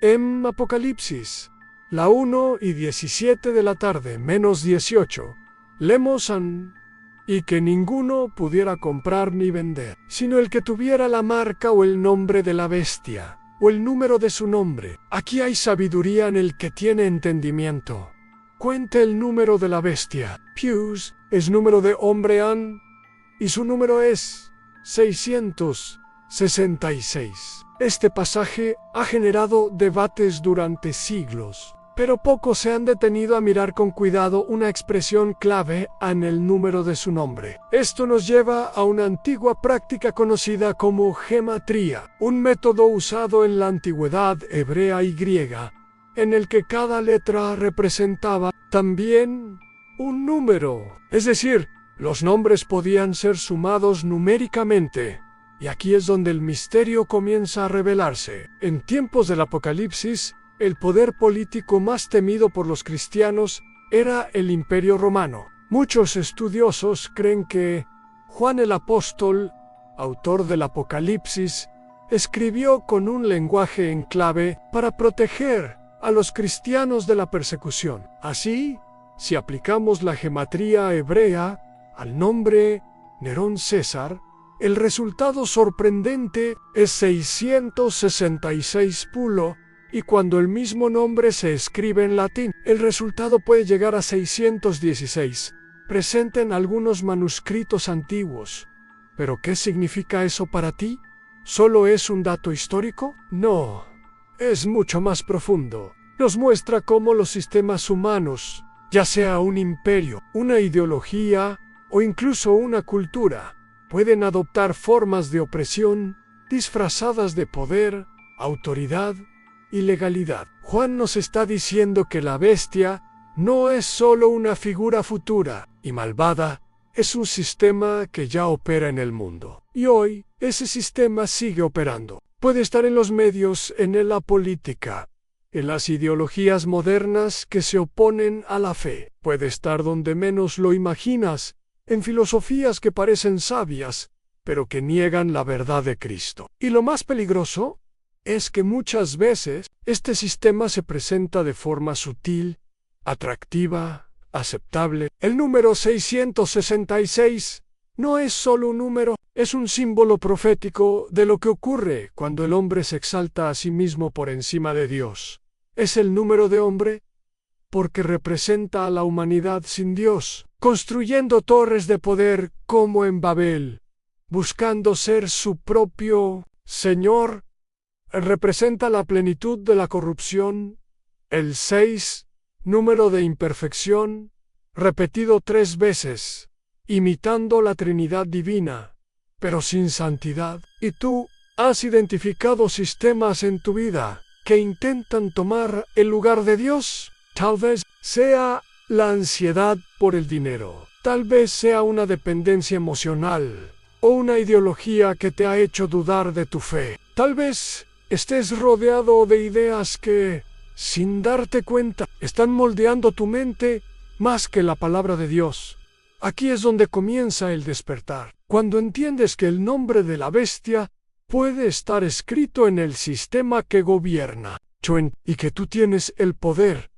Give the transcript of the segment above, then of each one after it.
En Apocalipsis, la 1:17 de la tarde, menos 18, leemos y que ninguno pudiera comprar ni vender, sino el que tuviera la marca o el nombre de la bestia, o el número de su nombre. Aquí hay sabiduría en el que tiene entendimiento. Cuente el número de la bestia. Pius es número de hombre y su número es 666. Este pasaje ha generado debates durante siglos, pero pocos se han detenido a mirar con cuidado una expresión clave en el número de su nombre. Esto nos lleva a una antigua práctica conocida como gematría, un método usado en la antigüedad hebrea y griega, en el que cada letra representaba también un número. Es decir, los nombres podían ser sumados numéricamente. Y aquí es donde el misterio comienza a revelarse. En tiempos del Apocalipsis, el poder político más temido por los cristianos era el Imperio Romano. Muchos estudiosos creen que Juan el Apóstol, autor del Apocalipsis, escribió con un lenguaje en clave para proteger a los cristianos de la persecución. Así, si aplicamos la gematría hebrea al nombre Nerón César, el resultado sorprendente es 666 pulo, y cuando el mismo nombre se escribe en latín, el resultado puede llegar a 616, presente en algunos manuscritos antiguos. ¿Pero qué significa eso para ti? ¿Solo es un dato histórico? No, es mucho más profundo. Nos muestra cómo los sistemas humanos, ya sea un imperio, una ideología o incluso una cultura, pueden adoptar formas de opresión disfrazadas de poder, autoridad y legalidad. Juan nos está diciendo que la bestia no es solo una figura futura y malvada, es un sistema que ya opera en el mundo. Y hoy, ese sistema sigue operando. Puede estar en los medios, en la política, en las ideologías modernas que se oponen a la fe. Puede estar donde menos lo imaginas, en filosofías que parecen sabias, pero que niegan la verdad de Cristo. Y lo más peligroso es que muchas veces este sistema se presenta de forma sutil, atractiva, aceptable. El número 666 no es solo un número, es un símbolo profético de lo que ocurre cuando el hombre se exalta a sí mismo por encima de Dios. Es el número de hombre porque representa a la humanidad sin Dios, construyendo torres de poder como en Babel, buscando ser su propio Señor. Representa la plenitud de la corrupción. El 6, número de imperfección, repetido 3 veces, imitando la Trinidad divina, pero sin santidad. Y tú has identificado sistemas en tu vida que intentan tomar el lugar de Dios. Tal vez sea la ansiedad por el dinero. Tal vez sea una dependencia emocional o una ideología que te ha hecho dudar de tu fe. Tal vez estés rodeado de ideas que, sin darte cuenta, están moldeando tu mente más que la palabra de Dios. Aquí es donde comienza el despertar. Cuando entiendes que el nombre de la bestia puede estar escrito en el sistema que gobierna, y que tú tienes el poder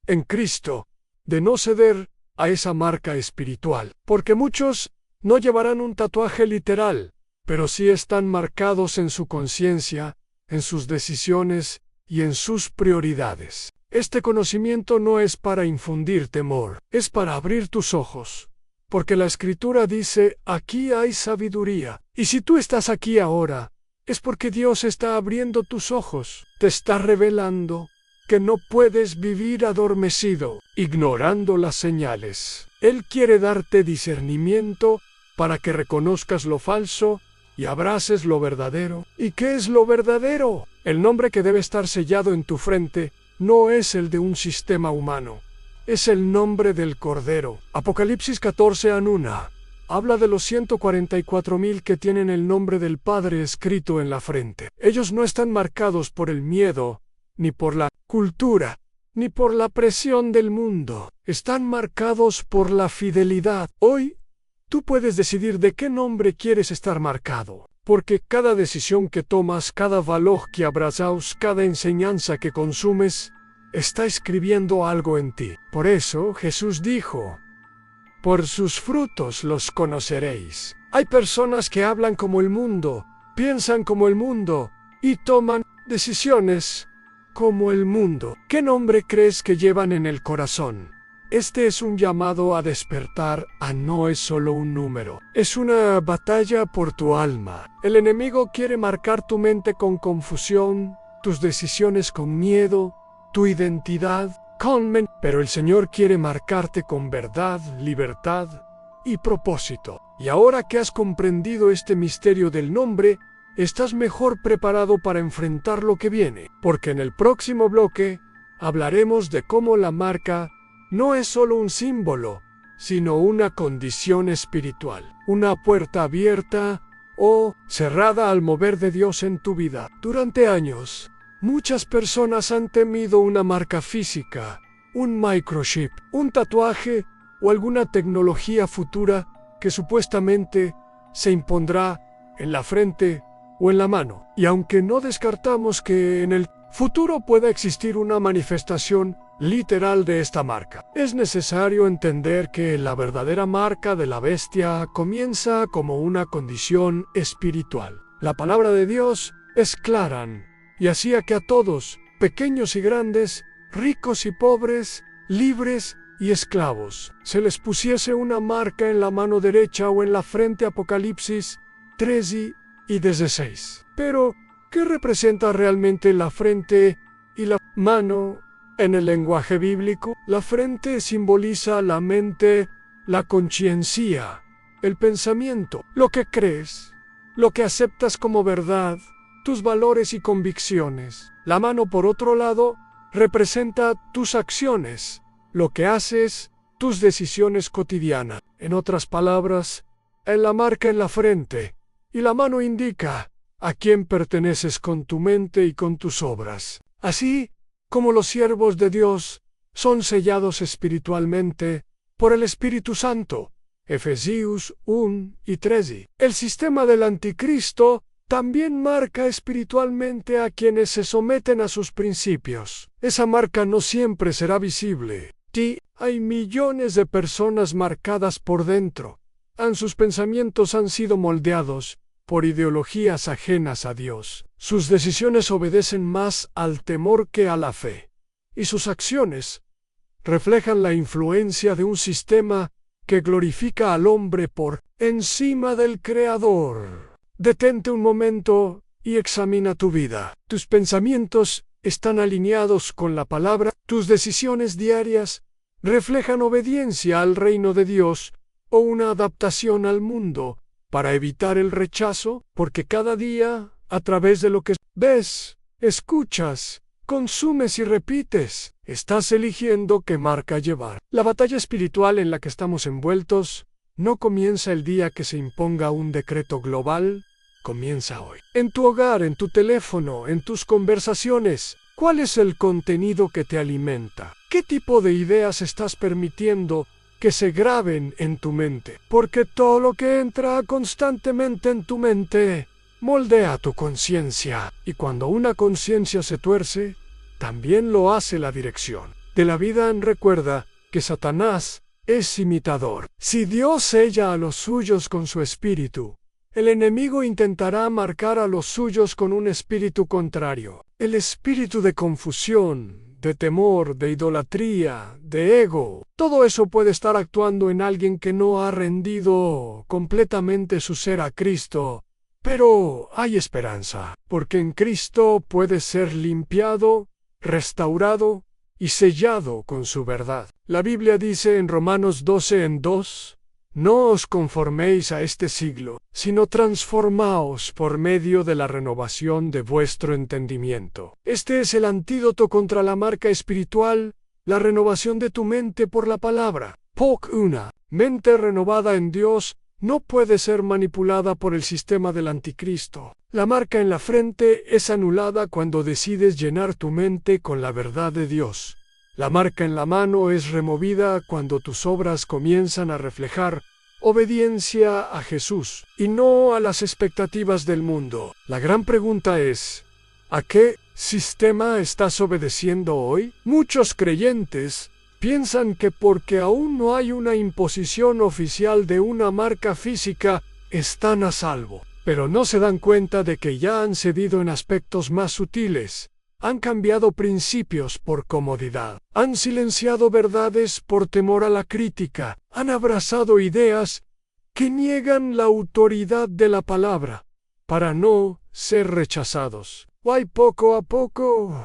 en Cristo de no ceder a esa marca espiritual. Porque muchos no llevarán un tatuaje literal, pero sí están marcados en su conciencia, en sus decisiones y en sus prioridades. Este conocimiento no es para infundir temor, es para abrir tus ojos. Porque la Escritura dice, aquí hay sabiduría. Y si tú estás aquí ahora, es porque Dios está abriendo tus ojos, te está revelando que no puedes vivir adormecido, ignorando las señales. Él quiere darte discernimiento para que reconozcas lo falso y abraces lo verdadero. ¿Y qué es lo verdadero? El nombre que debe estar sellado en tu frente no es el de un sistema humano, es el nombre del Cordero. Apocalipsis 14:1 habla de los 144,000 que tienen el nombre del Padre escrito en la frente. Ellos no están marcados por el miedo, ni por la cultura, ni por la presión del mundo. Están marcados por la fidelidad. Hoy, tú puedes decidir de qué nombre quieres estar marcado. porque cada decisión que tomas, cada valor que abrazas, cada enseñanza que consumes, está escribiendo algo en ti. Por eso Jesús dijo: por sus frutos los conoceréis. Hay personas que hablan como el mundo, piensan como el mundo y toman decisiones como el mundo. ¿Qué nombre crees que llevan en el corazón? Este es un llamado a despertar, no es solo un número. Es una batalla por tu alma. El enemigo quiere marcar tu mente con confusión, tus decisiones con miedo, tu identidad con mentira. Pero el Señor quiere marcarte con verdad, libertad y propósito. Y ahora que has comprendido este misterio del nombre, estás mejor preparado para enfrentar lo que viene. Porque en el próximo bloque hablaremos de cómo la marca no es solo un símbolo, sino una condición espiritual, una puerta abierta o cerrada al mover de Dios en tu vida. Durante años, muchas personas han temido una marca física, un microchip, un tatuaje o alguna tecnología futura que supuestamente se impondrá en la frente o en la mano. Y aunque no descartamos que en el futuro pueda existir una manifestación literal de esta marca, es necesario entender que la verdadera marca de la bestia comienza como una condición espiritual. La palabra de Dios es clara y hacía que a todos, pequeños y grandes, ricos y pobres, libres y esclavos, se les pusiese una marca en la mano derecha o en la frente. Apocalipsis 13 y 16. Pero, ¿qué representa realmente la frente y la mano en el lenguaje bíblico? La frente simboliza la mente, la conciencia, el pensamiento, lo que crees, lo que aceptas como verdad, tus valores y convicciones. La mano, por otro lado, representa tus acciones, lo que haces, tus decisiones cotidianas. En otras palabras, en la marca en la frente y la mano indica a quién perteneces con tu mente y con tus obras. Así como los siervos de Dios son sellados espiritualmente por el Espíritu Santo. Efesios 1 y 13. El sistema del anticristo también marca espiritualmente a quienes se someten a sus principios. Esa marca no siempre será visible. Hay millones de personas marcadas por dentro. Sus pensamientos han sido moldeados por ideologías ajenas a Dios. Sus decisiones obedecen más al temor que a la fe. Y sus acciones reflejan la influencia de un sistema que glorifica al hombre por encima del Creador. Detente un momento y examina tu vida. ¿Tus pensamientos están alineados con la palabra? ¿Tus decisiones diarias reflejan obediencia al reino de Dios o una adaptación al mundo para evitar el rechazo? Porque cada día, a través de lo que ves, escuchas, consumes y repites, estás eligiendo qué marca llevar. La batalla espiritual en la que estamos envueltos no comienza el día que se imponga un decreto global, comienza hoy. En tu hogar, en tu teléfono, en tus conversaciones, ¿cuál es el contenido que te alimenta? ¿Qué tipo de ideas estás permitiendo que se graben en tu mente? Porque todo lo que entra constantemente en tu mente moldea tu conciencia. Y cuando una conciencia se tuerce, también lo hace la dirección de la vida. Recuerda que Satanás es imitador. Si Dios sella a los suyos con su espíritu, el enemigo intentará marcar a los suyos con un espíritu contrario. El espíritu de confusión, de temor, de idolatría, de ego. Todo eso puede estar actuando en alguien que no ha rendido completamente su ser a Cristo. Pero hay esperanza, porque en Cristo puede ser limpiado, restaurado y sellado con su verdad. La Biblia dice en Romanos 12:2, no os conforméis a este siglo, sino transformaos por medio de la renovación de vuestro entendimiento. Este es el antídoto contra la marca espiritual, la renovación de tu mente por la palabra. Una mente renovada en Dios no puede ser manipulada por el sistema del anticristo. La marca en la frente es anulada cuando decides llenar tu mente con la verdad de Dios. La marca en la mano es removida cuando tus obras comienzan a reflejar obediencia a Jesús y no a las expectativas del mundo. La gran pregunta es, ¿a qué sistema estás obedeciendo hoy? Muchos creyentes piensan que porque aún no hay una imposición oficial de una marca física, están a salvo, pero no se dan cuenta de que ya han cedido en aspectos más sutiles. Han cambiado principios por comodidad, han silenciado verdades por temor a la crítica, han abrazado ideas que niegan la autoridad de la palabra para no ser rechazados. Y poco a poco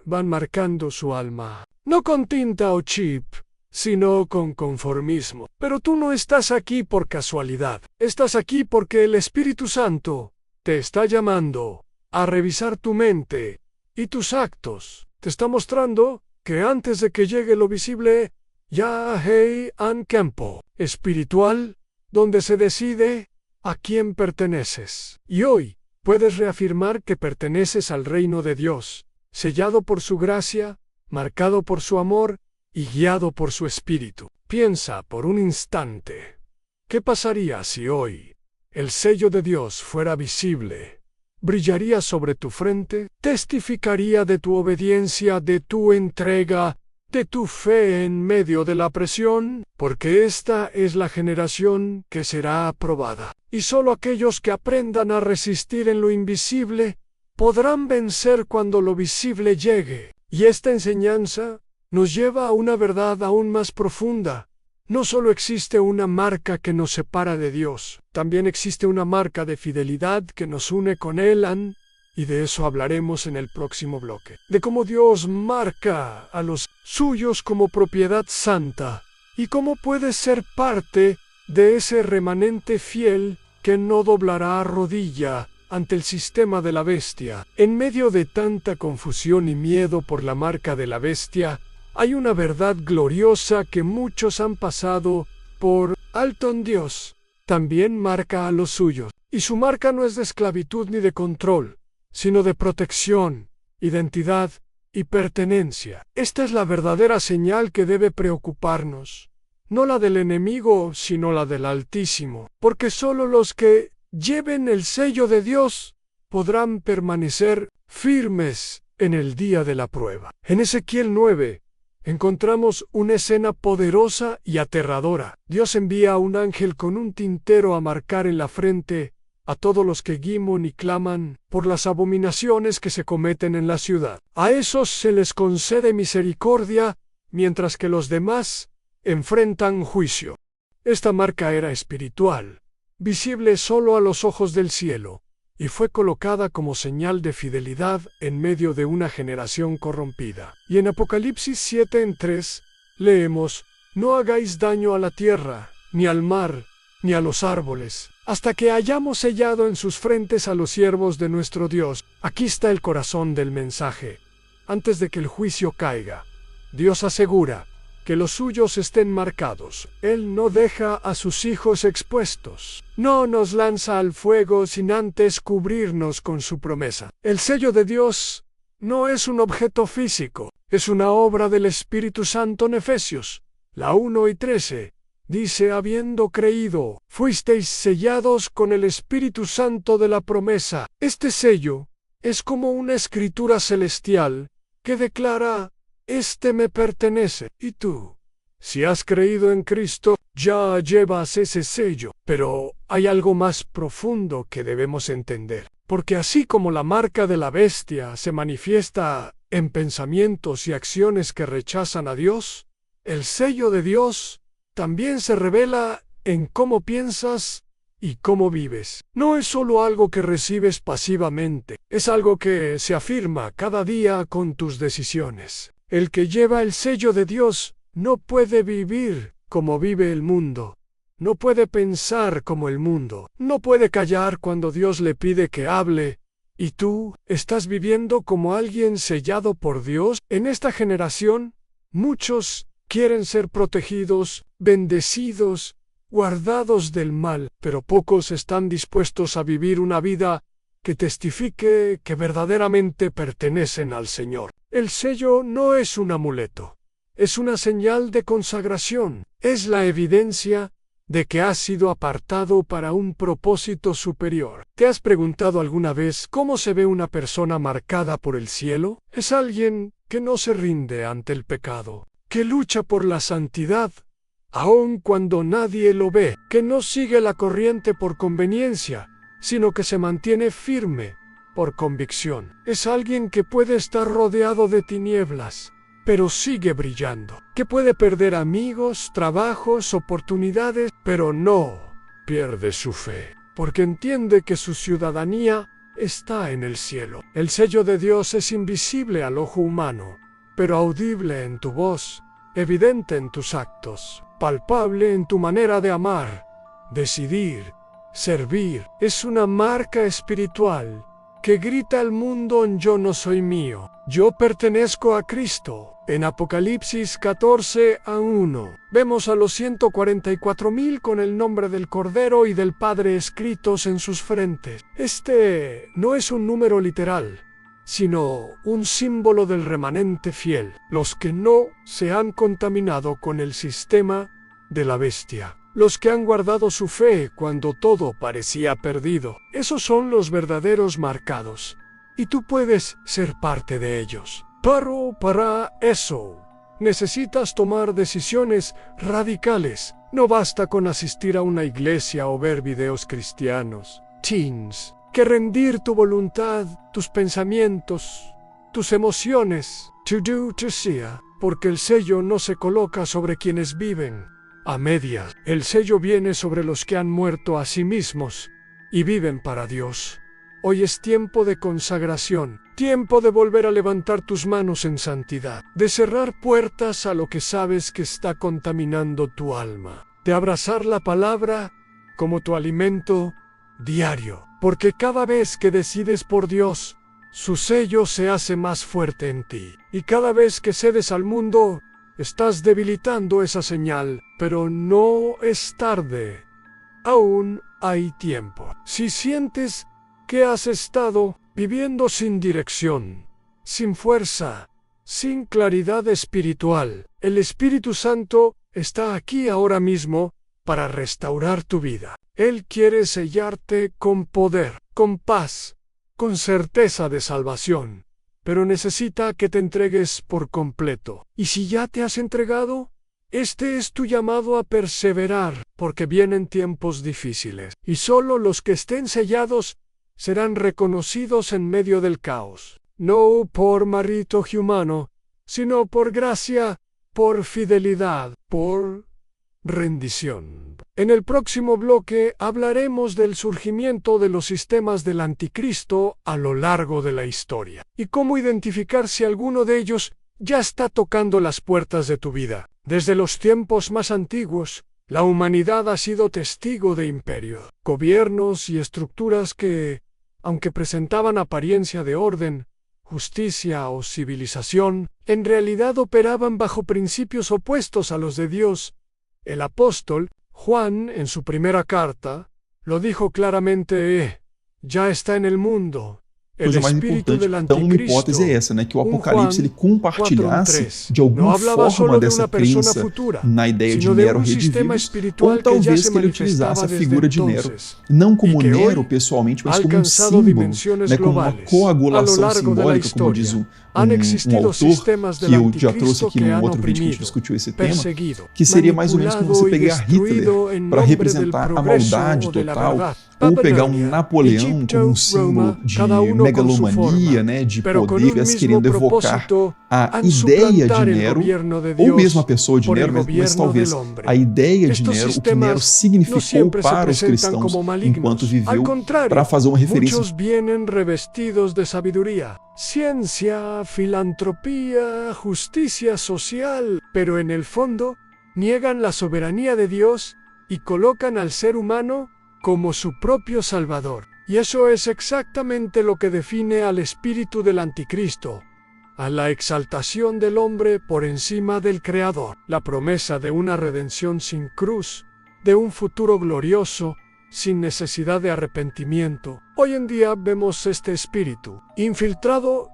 van marcando su alma, no con tinta o chip, sino con conformismo. Pero tú no estás aquí por casualidad, estás aquí porque el Espíritu Santo te está llamando a revisar tu mente y tus actos. Te está mostrando que antes de que llegue lo visible, ya hay un campo espiritual donde se decide a quién perteneces. Y hoy puedes reafirmar que perteneces al reino de Dios, sellado por su gracia, marcado por su amor y guiado por su espíritu. Piensa por un instante, ¿qué pasaría si hoy el sello de Dios fuera visible? ¿Brillaría sobre tu frente? ¿Testificaría de tu obediencia, de tu entrega, de tu fe en medio de la presión? Porque esta es la generación que será aprobada. Y solo aquellos que aprendan a resistir en lo invisible podrán vencer cuando lo visible llegue. Y esta enseñanza nos lleva a una verdad aún más profunda. No solo existe una marca que nos separa de Dios, también existe una marca de fidelidad que nos une con Él, y de eso hablaremos en el próximo bloque. De cómo Dios marca a los suyos como propiedad santa, y cómo puedes ser parte de ese remanente fiel que no doblará rodilla ante el sistema de la bestia. En medio de tanta confusión y miedo por la marca de la bestia, hay una verdad gloriosa que muchos han pasado por alto en Dios. También marca a los suyos. Y su marca no es de esclavitud ni de control, sino de protección, identidad y pertenencia. Esta es la verdadera señal que debe preocuparnos. No la del enemigo, sino la del Altísimo. Porque solo los que lleven el sello de Dios podrán permanecer firmes en el día de la prueba. En Ezequiel 9, encontramos una escena poderosa y aterradora. Dios envía a un ángel con un tintero a marcar en la frente a todos los que gimen y claman por las abominaciones que se cometen en la ciudad. A esos se les concede misericordia, mientras que los demás enfrentan juicio. Esta marca era espiritual, visible solo a los ojos del cielo, y fue colocada como señal de fidelidad en medio de una generación corrompida. Y en Apocalipsis 7:3 leemos: «No hagáis daño a la tierra, ni al mar, ni a los árboles, hasta que hayamos sellado en sus frentes a los siervos de nuestro Dios». Aquí está el corazón del mensaje. Antes de que el juicio caiga, Dios asegura que los suyos estén marcados. Él no deja a sus hijos expuestos. No nos lanza al fuego sin antes cubrirnos con su promesa. El sello de Dios no es un objeto físico, es una obra del Espíritu Santo. En Efesios, la 1:13, dice: habiendo creído, fuisteis sellados con el Espíritu Santo de la promesa. Este sello es como una escritura celestial que declara: «Este me pertenece». Y tú, si has creído en Cristo, ya llevas ese sello. Pero hay algo más profundo que debemos entender. Porque así como la marca de la bestia se manifiesta en pensamientos y acciones que rechazan a Dios, el sello de Dios también se revela en cómo piensas y cómo vives. No es solo algo que recibes pasivamente, es algo que se afirma cada día con tus decisiones. El que lleva el sello de Dios no puede vivir como vive el mundo, no puede pensar como el mundo, no puede callar cuando Dios le pide que hable. ¿Y tú estás viviendo como alguien sellado por Dios? En esta generación, muchos quieren ser protegidos, bendecidos, guardados del mal, pero pocos están dispuestos a vivir una vida que testifique que verdaderamente pertenecen al Señor. El sello no es un amuleto, es una señal de consagración, es la evidencia de que has sido apartado para un propósito superior. ¿Te has preguntado alguna vez cómo se ve una persona marcada por el cielo? Es alguien que no se rinde ante el pecado, que lucha por la santidad, aun cuando nadie lo ve, que no sigue la corriente por conveniencia, sino que se mantiene firme por convicción. Es alguien que puede estar rodeado de tinieblas, pero sigue brillando, que puede perder amigos, trabajos, oportunidades, pero no pierde su fe, porque entiende que su ciudadanía está en el cielo. El sello de Dios es invisible al ojo humano, pero audible en tu voz, evidente en tus actos, palpable en tu manera de amar, decidir, servir. Es una marca espiritual que grita al mundo: yo no soy mío, yo pertenezco a Cristo. En Apocalipsis 14:1 vemos a los 144,000 con el nombre del Cordero y del Padre escritos en sus frentes. Este no es un número literal, sino un símbolo del remanente fiel, los que no se han contaminado con el sistema de la bestia, los que han guardado su fe cuando todo parecía perdido. Esos son los verdaderos marcados, y tú puedes ser parte de ellos. Pero para eso necesitas tomar decisiones radicales. No basta con asistir a una iglesia o ver videos cristianos. Teens, que rendir tu voluntad, tus pensamientos, tus emociones, to do, to see, porque el sello no se coloca sobre quienes viven a medias. El sello viene sobre los que han muerto a sí mismos y viven para Dios. Hoy es tiempo de consagración, tiempo de volver a levantar tus manos en santidad, de cerrar puertas a lo que sabes que está contaminando tu alma, de abrazar la palabra como tu alimento diario, porque cada vez que decides por Dios, su sello se hace más fuerte en ti, y cada vez que cedes al mundo, estás debilitando esa señal, pero no es tarde. Aún hay tiempo. Si sientes que has estado viviendo sin dirección, sin fuerza, sin claridad espiritual, el Espíritu Santo está aquí ahora mismo para restaurar tu vida. Él quiere sellarte con poder, con paz, con certeza de salvación, pero necesita que te entregues por completo. Y si ya te has entregado, este es tu llamado a perseverar, porque vienen tiempos difíciles, y solo los que estén sellados serán reconocidos en medio del caos, no por mérito humano, sino por gracia, por fidelidad, por rendición. En el próximo bloque hablaremos del surgimiento de los sistemas del anticristo a lo largo de la historia, y cómo identificar si alguno de ellos ya está tocando las puertas de tu vida. Desde los tiempos más antiguos, la humanidad ha sido testigo de imperios, gobiernos y estructuras que, aunque presentaban apariencia de orden, justicia o civilización, en realidad operaban bajo principios opuestos a los de Dios. El apóstol Juan, en su primera carta, lo dijo claramente: ya está en el mundo coisa mais importante. Então, uma hipótese é essa, né? Que o Apocalipse ele compartilhasse de alguma forma dessa crença na ideia de Nero redivivos, ou talvez que ele utilizasse a figura de Nero, não como Nero pessoalmente, mas como um símbolo, né? Como uma coagulação simbólica, como diz um autor, que eu já trouxe aqui num outro vídeo que a gente discutiu esse tema, que seria mais ou menos como você pegar Hitler para representar a maldade total, ou pegar um Napoleão como um símbolo de megalomania, né, de poder, querendo evocar a ideia de Nero, ou mesmo a pessoa de Nero, mas talvez a ideia de Nero, o que Nero significou para os cristãos enquanto viveu, para fazer uma referência. Muchos vienen revestidos de sabiduría, ciencia, filantropía, justicia social, pero en el fondo niegan la soberanía de Dios y colocan al ser humano como su propio Salvador. Y eso es exactamente lo que define al espíritu del anticristo, a la exaltación del hombre por encima del Creador, la promesa de una redención sin cruz, de un futuro glorioso, sin necesidad de arrepentimiento. Hoy en día vemos este espíritu infiltrado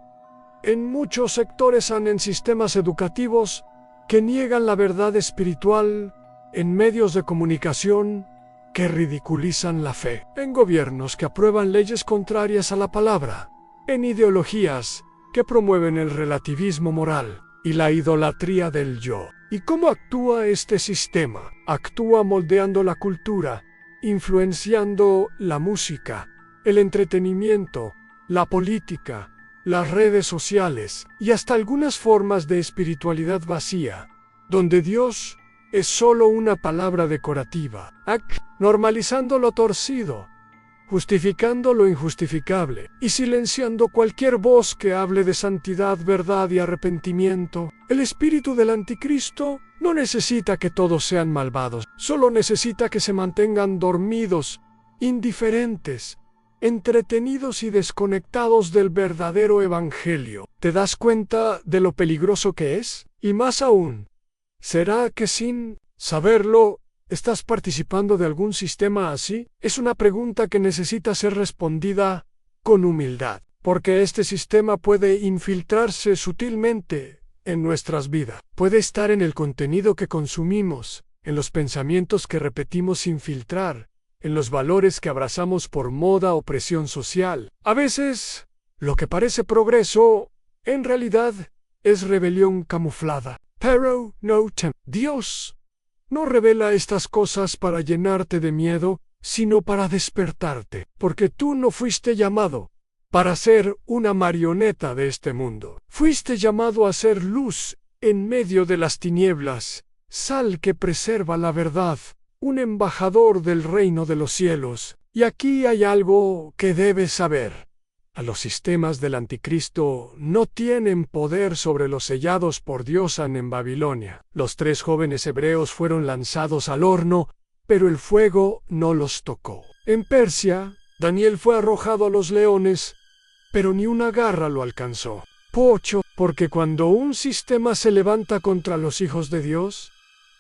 en muchos sectores, en sistemas educativos que niegan la verdad espiritual, en medios de comunicación que ridiculizan la fe, en gobiernos que aprueban leyes contrarias a la palabra, en ideologías que promueven el relativismo moral y la idolatría del yo. ¿Y cómo actúa este sistema? Actúa moldeando la cultura, influenciando la música, el entretenimiento, la política, las redes sociales y hasta algunas formas de espiritualidad vacía, donde Dios es solo una palabra decorativa, normalizando lo torcido, justificando lo injustificable y silenciando cualquier voz que hable de santidad, verdad y arrepentimiento. El espíritu del anticristo no necesita que todos sean malvados, solo necesita que se mantengan dormidos, indiferentes, entretenidos y desconectados del verdadero evangelio. ¿Te das cuenta de lo peligroso que es? Y más aún, ¿será que sin saberlo estás participando de algún sistema así? Es una pregunta que necesita ser respondida con humildad, porque este sistema puede infiltrarse sutilmente en nuestras vidas. Puede estar en el contenido que consumimos, en los pensamientos que repetimos sin filtrar, en los valores que abrazamos por moda o presión social. A veces, lo que parece progreso, en realidad, es rebelión camuflada. Pero no temas. Dios no revela estas cosas para llenarte de miedo, sino para despertarte, porque tú no fuiste llamado para ser una marioneta de este mundo. Fuiste llamado a ser luz en medio de las tinieblas, sal que preserva la verdad, un embajador del reino de los cielos. Y aquí hay algo que debes saber. A los sistemas del anticristo no tienen poder sobre los sellados por Dios en Babilonia. Los 3 jóvenes hebreos fueron lanzados al horno, pero el fuego no los tocó. En Persia, Daniel fue arrojado a los leones, pero ni una garra lo alcanzó. Porque cuando un sistema se levanta contra los hijos de Dios,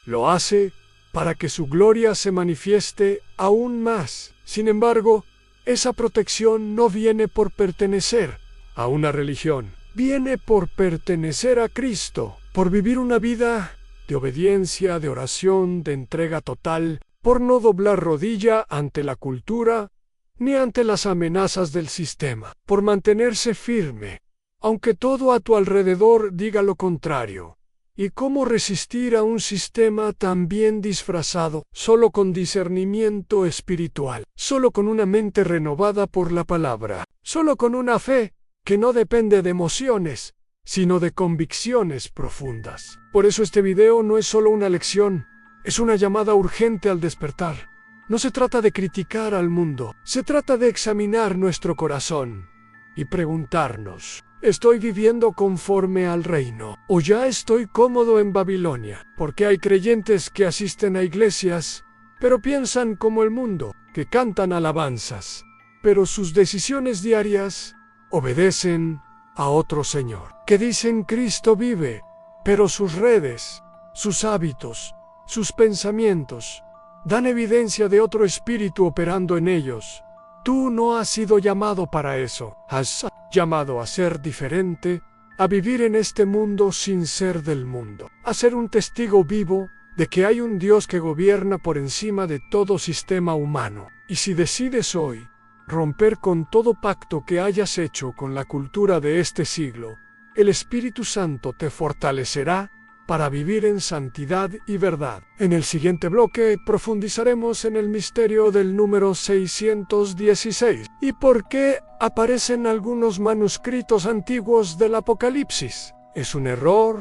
lo hace para que su gloria se manifieste aún más. Sin embargo, esa protección no viene por pertenecer a una religión, viene por pertenecer a Cristo, por vivir una vida de obediencia, de oración, de entrega total, por no doblar rodilla ante la cultura ni ante las amenazas del sistema, por mantenerse firme, aunque todo a tu alrededor diga lo contrario. ¿Y cómo resistir a un sistema tan bien disfrazado? Solo con discernimiento espiritual, solo con una mente renovada por la palabra, solo con una fe que no depende de emociones, sino de convicciones profundas. Por eso este video no es solo una lección, es una llamada urgente al despertar. No se trata de criticar al mundo, se trata de examinar nuestro corazón y preguntarnos: ¿estoy viviendo conforme al reino? ¿O ya estoy cómodo en Babilonia? Porque hay creyentes que asisten a iglesias, pero piensan como el mundo, que cantan alabanzas, pero sus decisiones diarias obedecen a otro señor. Que dicen Cristo vive, pero sus redes, sus hábitos, sus pensamientos, dan evidencia de otro espíritu operando en ellos. Tú no has sido llamado para eso. Has llamado a ser diferente, a vivir en este mundo sin ser del mundo, a ser un testigo vivo de que hay un Dios que gobierna por encima de todo sistema humano. Y si decides hoy romper con todo pacto que hayas hecho con la cultura de este siglo, el Espíritu Santo te fortalecerá para vivir en santidad y verdad. En el siguiente bloque profundizaremos en el misterio del número 616 y por qué aparecen algunos manuscritos antiguos del Apocalipsis. ¿Es un error,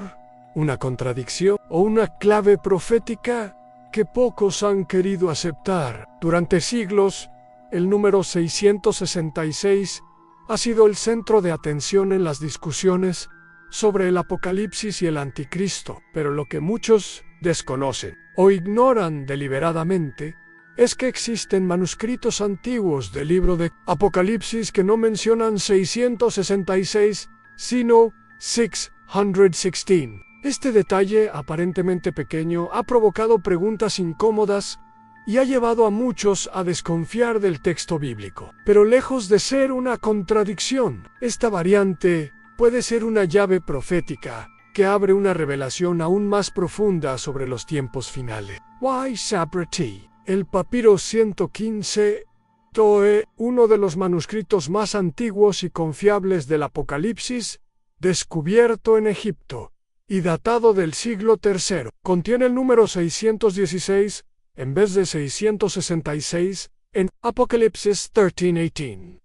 una contradicción o una clave profética que pocos han querido aceptar? Durante siglos, el número 666 ha sido el centro de atención en las discusiones sobre el Apocalipsis y el Anticristo, pero lo que muchos desconocen o ignoran deliberadamente es que existen manuscritos antiguos del libro de Apocalipsis que no mencionan 666, sino 616. Este detalle, aparentemente pequeño, ha provocado preguntas incómodas y ha llevado a muchos a desconfiar del texto bíblico. Pero lejos de ser una contradicción, esta variante puede ser una llave profética que abre una revelación aún más profunda sobre los tiempos finales. Y Sabrati. El papiro 115 Toe, uno de los manuscritos más antiguos y confiables del Apocalipsis, descubierto en Egipto y datado del siglo III. Contiene el número 616 en vez de 666 en Apocalipsis 13:18.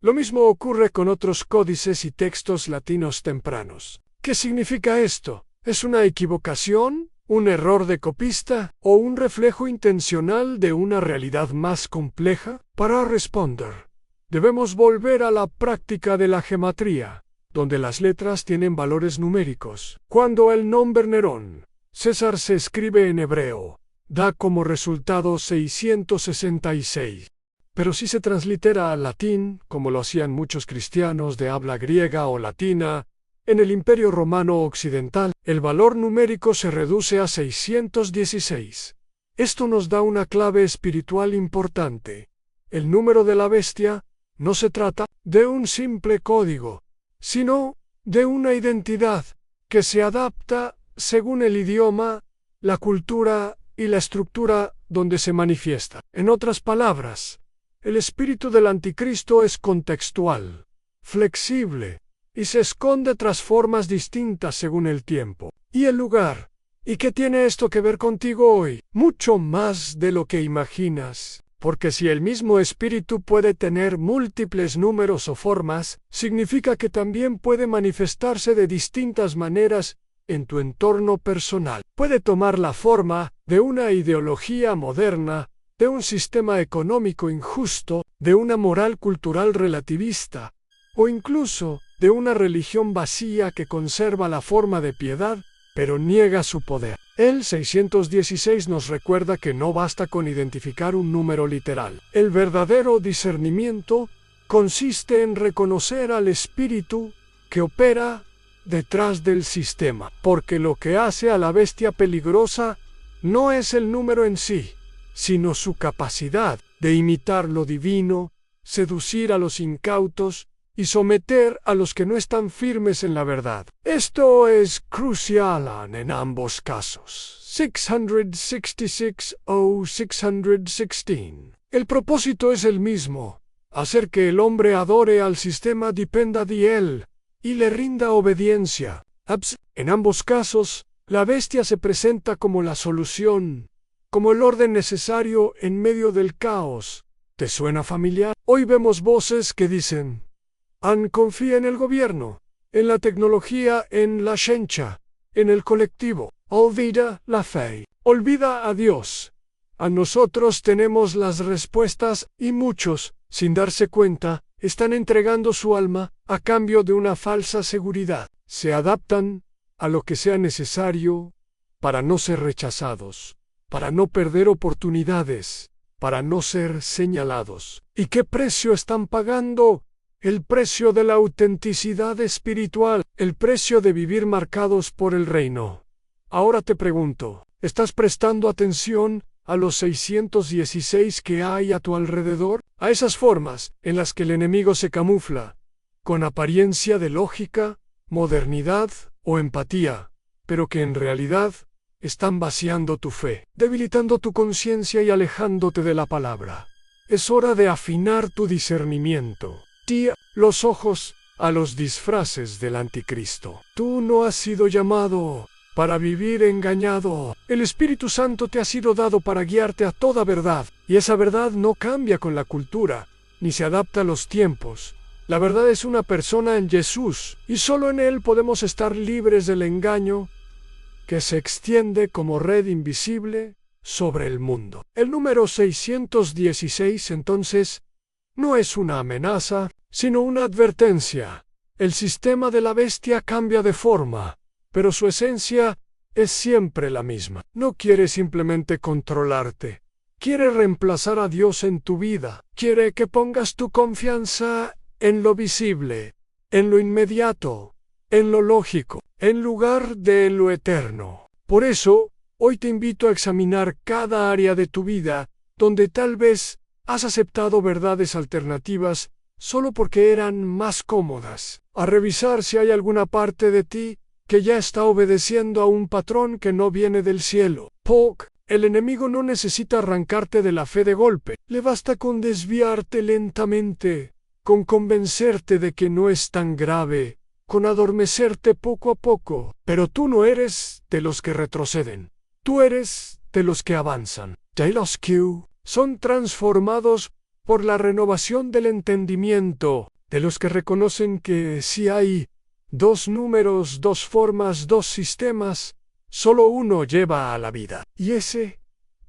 Lo mismo ocurre con otros códices y textos latinos tempranos. ¿Qué significa esto? ¿Es una equivocación, un error de copista o un reflejo intencional de una realidad más compleja? Para responder, debemos volver a la práctica de la gematría, donde las letras tienen valores numéricos. Cuando el nombre Nerón, César, se escribe en hebreo, da como resultado 666. Pero si se translitera al latín, como lo hacían muchos cristianos de habla griega o latina, en el Imperio Romano Occidental, el valor numérico se reduce a 616. Esto nos da una clave espiritual importante. El número de la bestia no se trata de un simple código, sino de una identidad que se adapta según el idioma, la cultura y la estructura donde se manifiesta. En otras palabras, el espíritu del anticristo es contextual, flexible, y se esconde tras formas distintas según el tiempo y el lugar. ¿Y qué tiene esto que ver contigo hoy? Mucho más de lo que imaginas, porque si el mismo espíritu puede tener múltiples números o formas, significa que también puede manifestarse de distintas maneras en tu entorno personal. Puede tomar la forma de una ideología moderna, de un sistema económico injusto, de una moral cultural relativista, o incluso de una religión vacía que conserva la forma de piedad, pero niega su poder. El 616 nos recuerda que no basta con identificar un número literal. El verdadero discernimiento consiste en reconocer al espíritu que opera detrás del sistema, porque lo que hace a la bestia peligrosa no es el número en sí, sino su capacidad de imitar lo divino, seducir a los incautos y someter a los que no están firmes en la verdad. Esto es crucial en ambos casos, 666 o 616. El propósito es el mismo, hacer que el hombre adore al sistema, dependa de él y le rinda obediencia. En ambos casos, la bestia se presenta como la solución, como el orden necesario en medio del caos. ¿Te suena familiar? Hoy vemos voces que dicen: confía en el gobierno, en la tecnología, en la ciencia, en el colectivo. Olvida la fe. Olvida a Dios. A nosotros tenemos las respuestas y muchos, sin darse cuenta, están entregando su alma a cambio de una falsa seguridad. Se adaptan a lo que sea necesario para no ser rechazados, para no perder oportunidades, para no ser señalados. ¿Y qué precio están pagando? El precio de la autenticidad espiritual, el precio de vivir marcados por el reino. Ahora te pregunto, ¿estás prestando atención a los 616 que hay a tu alrededor? A esas formas en las que el enemigo se camufla, con apariencia de lógica, modernidad o empatía, pero que en realidad están vaciando tu fe, debilitando tu conciencia y alejándote de la palabra. Es hora de afinar tu discernimiento. Tía los ojos a los disfraces del anticristo. Tú no has sido llamado para vivir engañado. El Espíritu Santo te ha sido dado para guiarte a toda verdad, y esa verdad no cambia con la cultura, ni se adapta a los tiempos. La verdad es una persona en Jesús, y solo en Él podemos estar libres del engaño que se extiende como red invisible sobre el mundo. El número 616, entonces, no es una amenaza, sino una advertencia. El sistema de la bestia cambia de forma, pero su esencia es siempre la misma. No quiere simplemente controlarte. Quiere reemplazar a Dios en tu vida. Quiere que pongas tu confianza en lo visible, en lo inmediato, en lo lógico, en lugar de lo eterno. Por eso, hoy te invito a examinar cada área de tu vida donde tal vez has aceptado verdades alternativas solo porque eran más cómodas, a revisar si hay alguna parte de ti que ya está obedeciendo a un patrón que no viene del cielo. El enemigo no necesita arrancarte de la fe de golpe. Le basta con desviarte lentamente, con convencerte de que no es tan grave, con adormecerte poco a poco. Pero tú no eres de los que retroceden. Tú eres de los que avanzan. Los que son transformados por la renovación del entendimiento, de los que reconocen que si hay dos números, dos formas, dos sistemas, solo uno lleva a la vida. Y ese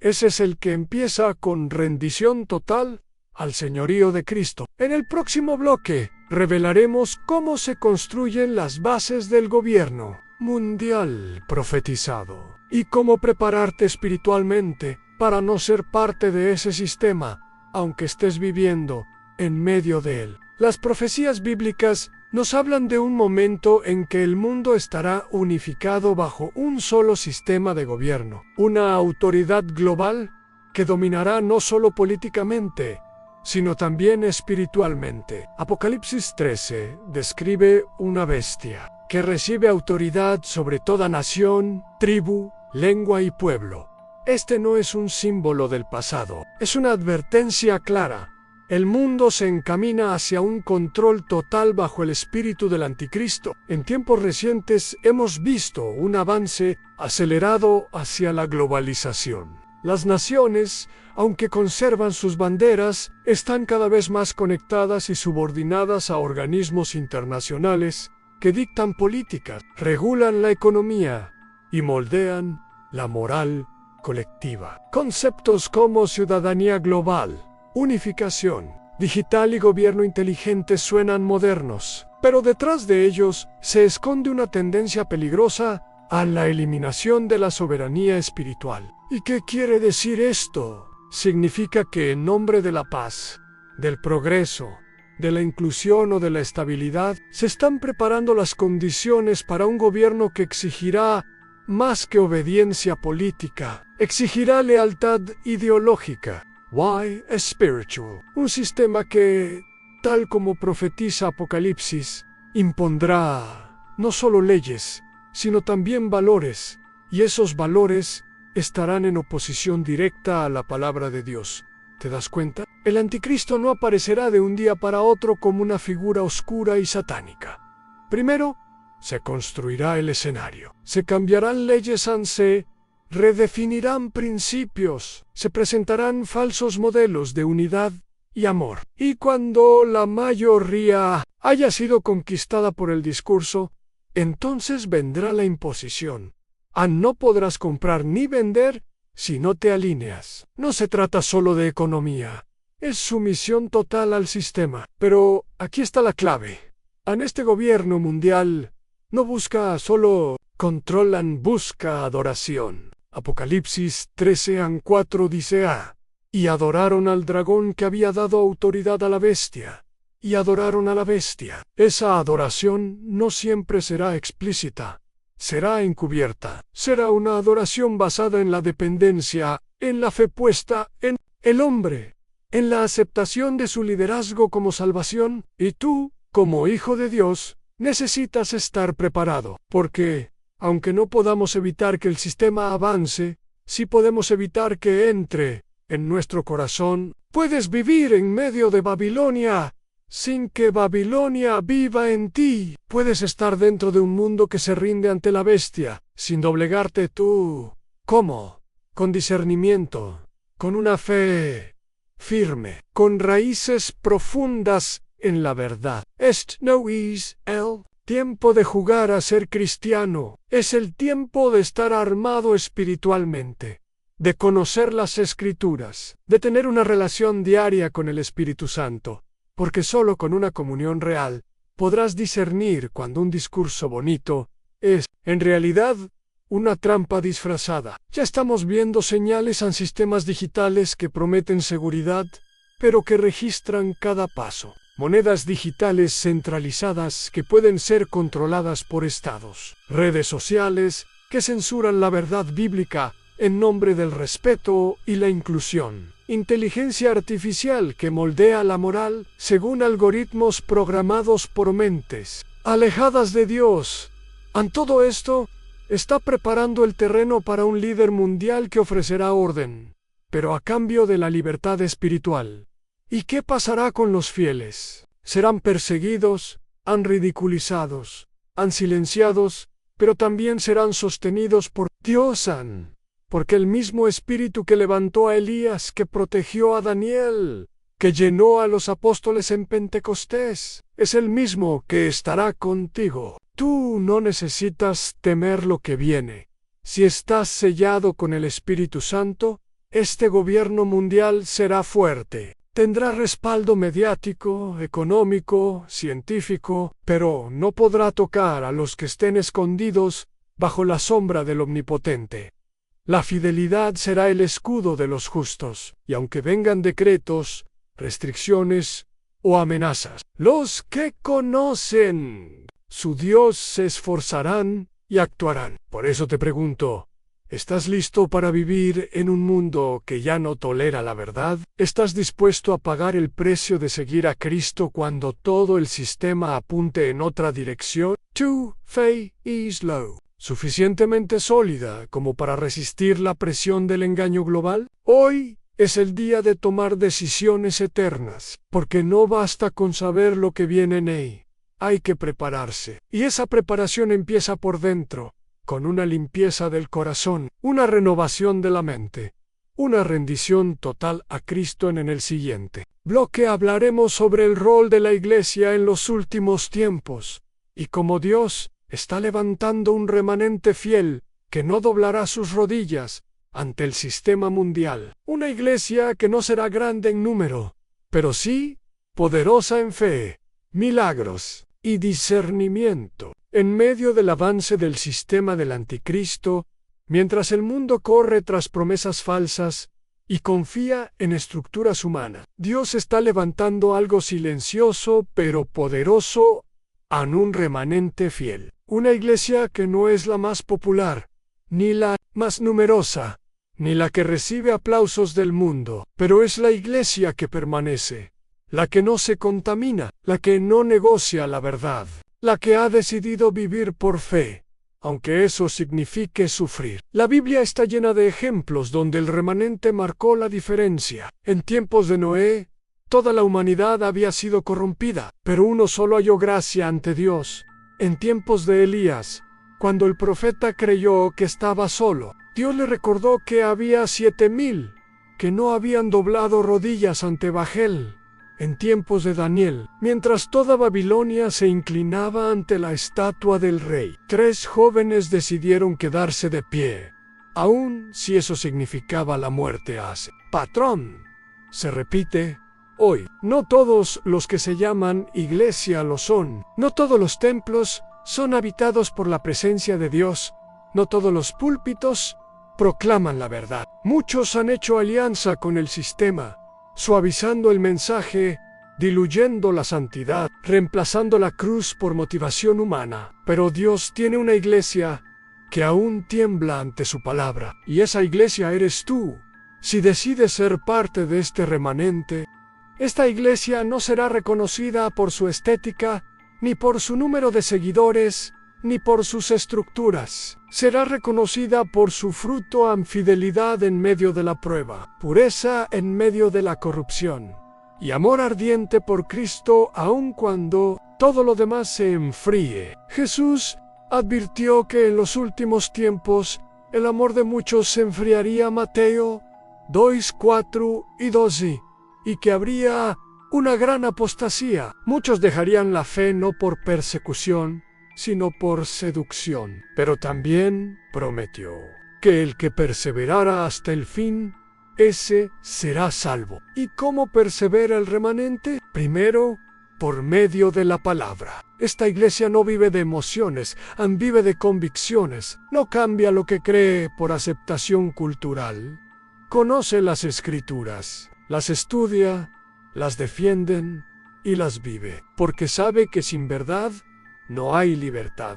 es el que empieza con rendición total al señorío de Cristo. En el próximo bloque revelaremos cómo se construyen las bases del gobierno mundial profetizado y cómo prepararte espiritualmente para no ser parte de ese sistema, aunque estés viviendo en medio de él. Las profecías bíblicas nos hablan de un momento en que el mundo estará unificado bajo un solo sistema de gobierno, una autoridad global que dominará no solo políticamente, sino también espiritualmente. Apocalipsis 13 describe una bestia que recibe autoridad sobre toda nación, tribu, lengua y pueblo. Este no es un símbolo del pasado, es una advertencia clara. El mundo se encamina hacia un control total bajo el espíritu del anticristo. En tiempos recientes hemos visto un avance acelerado hacia la globalización. Las naciones, aunque conservan sus banderas, están cada vez más conectadas y subordinadas a organismos internacionales que dictan políticas, regulan la economía y moldean la moral colectiva. Conceptos como ciudadanía global, unificación, digital y gobierno inteligente suenan modernos, pero detrás de ellos se esconde una tendencia peligrosa a la eliminación de la soberanía espiritual. ¿Y qué quiere decir esto? Significa que en nombre de la paz, del progreso, de la inclusión o de la estabilidad, se están preparando las condiciones para un gobierno que exigirá más que obediencia política, exigirá lealtad ideológica. Why spiritual? Un sistema que, tal como profetiza Apocalipsis, impondrá no solo leyes, sino también valores, y esos valores estarán en oposición directa a la palabra de Dios. ¿Te das cuenta? El anticristo no aparecerá de un día para otro como una figura oscura y satánica. Primero, se construirá el escenario, se cambiarán leyes se redefinirán principios, se presentarán falsos modelos de unidad y amor. Y cuando la mayoría haya sido conquistada por el discurso, entonces vendrá la imposición. No podrás comprar ni vender si no te alineas. No se trata solo de economía, es sumisión total al sistema. Pero aquí está la clave. Este gobierno mundial no busca solo control, busca adoración. Apocalipsis 13:4 dice: y adoraron al dragón que había dado autoridad a la bestia, y adoraron a la bestia. Esa adoración no siempre será explícita, será encubierta. Será una adoración basada en la dependencia, en la fe puesta en el hombre, en la aceptación de su liderazgo como salvación. Y tú, como hijo de Dios, necesitas estar preparado, porque aunque no podamos evitar que el sistema avance, sí podemos evitar que entre en nuestro corazón. Puedes vivir en medio de Babilonia sin que Babilonia viva en ti. Puedes estar dentro de un mundo que se rinde ante la bestia, sin doblegarte tú. ¿Cómo? Con discernimiento, con una fe firme, con raíces profundas en la verdad. No es el tiempo de jugar a ser cristiano, es el tiempo de estar armado espiritualmente, de conocer las Escrituras, de tener una relación diaria con el Espíritu Santo, porque solo con una comunión real podrás discernir cuando un discurso bonito es, en realidad, una trampa disfrazada. Ya estamos viendo señales en sistemas digitales que prometen seguridad, pero que registran cada paso. Monedas digitales centralizadas que pueden ser controladas por estados. Redes sociales que censuran la verdad bíblica en nombre del respeto y la inclusión. Inteligencia artificial que moldea la moral según algoritmos programados por mentes alejadas de Dios. En todo esto, Está preparando el terreno para un líder mundial que ofrecerá orden, pero a cambio de la libertad espiritual. ¿Y qué pasará con los fieles? Serán perseguidos, han ridiculizados, han silenciados, pero también serán sostenidos por Dios, porque el mismo Espíritu que levantó a Elías, que protegió a Daniel, que llenó a los apóstoles en Pentecostés, es el mismo que estará contigo. Tú no necesitas temer lo que viene. Si estás sellado con el Espíritu Santo, este gobierno mundial será fuerte. Tendrá respaldo mediático, económico, científico, pero no podrá tocar a los que estén escondidos bajo la sombra del Omnipotente. La fidelidad será el escudo de los justos, y aunque vengan decretos, restricciones o amenazas, los que conocen su Dios se esforzarán y actuarán. Por eso te pregunto, ¿estás listo para vivir en un mundo que ya no tolera la verdad? ¿Estás dispuesto a pagar el precio de seguir a Cristo cuando todo el sistema apunte en otra dirección? Tu fe is low, suficientemente sólida como para resistir la presión del engaño global. Hoy es el día de tomar decisiones eternas, porque no basta con saber lo que viene en él. Hay que prepararse, y esa preparación empieza por dentro, con una limpieza del corazón, una renovación de la mente, una rendición total a Cristo. En el siguiente bloque hablaremos sobre el rol de la Iglesia en los últimos tiempos, y cómo Dios está levantando un remanente fiel que no doblará sus rodillas ante el sistema mundial. Una Iglesia que no será grande en número, pero sí poderosa en fe, milagros y discernimiento. En medio del avance del sistema del anticristo, mientras el mundo corre tras promesas falsas y confía en estructuras humanas, Dios está levantando algo silencioso pero poderoso en un remanente fiel. Una iglesia que no es la más popular, ni la más numerosa, ni la que recibe aplausos del mundo, pero es la iglesia que permanece, la que no se contamina, la que no negocia la verdad, la que ha decidido vivir por fe, aunque eso signifique sufrir. La Biblia está llena de ejemplos donde el remanente marcó la diferencia. En tiempos de Noé, toda la humanidad había sido corrompida, pero uno solo halló gracia ante Dios. En tiempos de Elías, cuando el profeta creyó que estaba solo, Dios le recordó que había 7,000 que no habían doblado rodillas ante Bajel. En tiempos de Daniel, mientras toda Babilonia se inclinaba ante la estatua del rey, 3 jóvenes decidieron quedarse de pie, aun si eso significaba la muerte a ese patrón. Se repite hoy. No todos los que se llaman iglesia lo son. No todos los templos son habitados por la presencia de Dios. No todos los púlpitos proclaman la verdad. Muchos han hecho alianza con el sistema, suavizando el mensaje, diluyendo la santidad, reemplazando la cruz por motivación humana. Pero Dios tiene una iglesia que aún tiembla ante su palabra, y esa iglesia eres tú. Si decides ser parte de este remanente, esta iglesia no será reconocida por su estética, ni por su número de seguidores, ni por sus estructuras. Será reconocida por su fruto en fidelidad en medio de la prueba, pureza en medio de la corrupción, y amor ardiente por Cristo aun cuando todo lo demás se enfríe. Jesús advirtió que en los últimos tiempos el amor de muchos se enfriaría. Mateo 2:4 y 12, y que habría una gran apostasía. Muchos dejarían la fe no por persecución, sino por seducción. Pero también prometió que el que perseverara hasta el fin, ese será salvo. ¿Y cómo persevera el remanente? Primero, por medio de la palabra. Esta iglesia no vive de emociones, vive de convicciones. No cambia lo que cree por aceptación cultural. Conoce las Escrituras, las estudia, las defienden y las vive, porque sabe que sin verdad no hay libertad.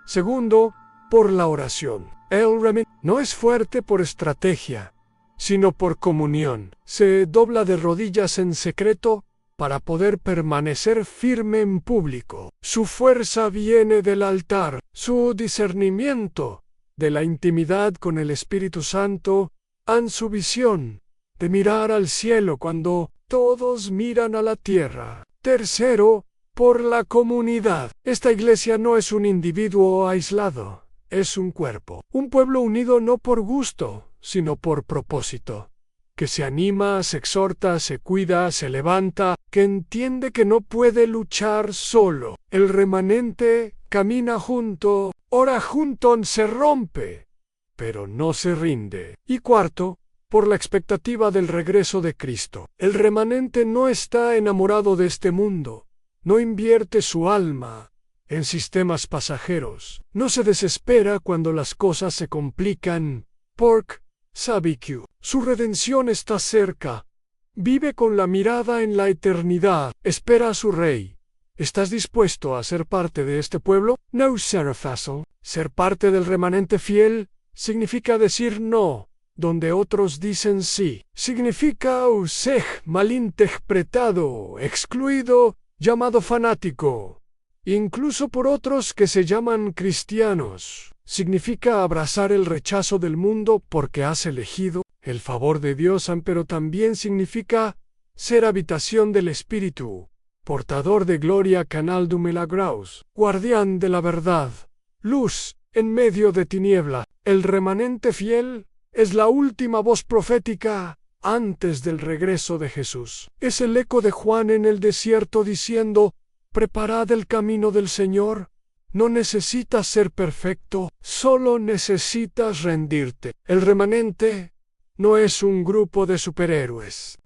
Segundo, por la oración. El remanente no es fuerte por estrategia, sino por comunión. Se dobla de rodillas en secreto para poder permanecer firme en público. Su fuerza viene del altar, su discernimiento de la intimidad con el Espíritu Santo, han su visión de mirar al cielo cuando todos miran a la tierra. Tercero, por la comunidad. Esta iglesia no es un individuo aislado, es un cuerpo. Un pueblo unido no por gusto, sino por propósito. Que se anima, se exhorta, se cuida, se levanta, que entiende que no puede luchar solo. El remanente camina junto, ora junto, se rompe, pero no se rinde. Y cuarto, por la expectativa del regreso de Cristo. El remanente no está enamorado de este mundo, no invierte su alma en sistemas pasajeros, no se desespera cuando las cosas se complican, porque sabe que su redención está cerca. Vive con la mirada en la eternidad, espera a su Rey. ¿Estás dispuesto a ser parte de este pueblo? No será fácil. Ser parte del remanente fiel significa decir no donde otros dicen sí. Significa ser malinterpretado, excluido, llamado fanático, incluso por otros que se llaman cristianos. Significa abrazar el rechazo del mundo porque has elegido el favor de Dios, pero también significa ser habitación del Espíritu, portador de gloria, canal de milagros, guardián de la verdad, luz en medio de tiniebla. El remanente fiel es la última voz profética antes del regreso de Jesús. Es el eco de Juan en el desierto diciendo: preparad el camino del Señor. No necesitas ser perfecto, solo necesitas rendirte. El remanente no es un grupo de superhéroes.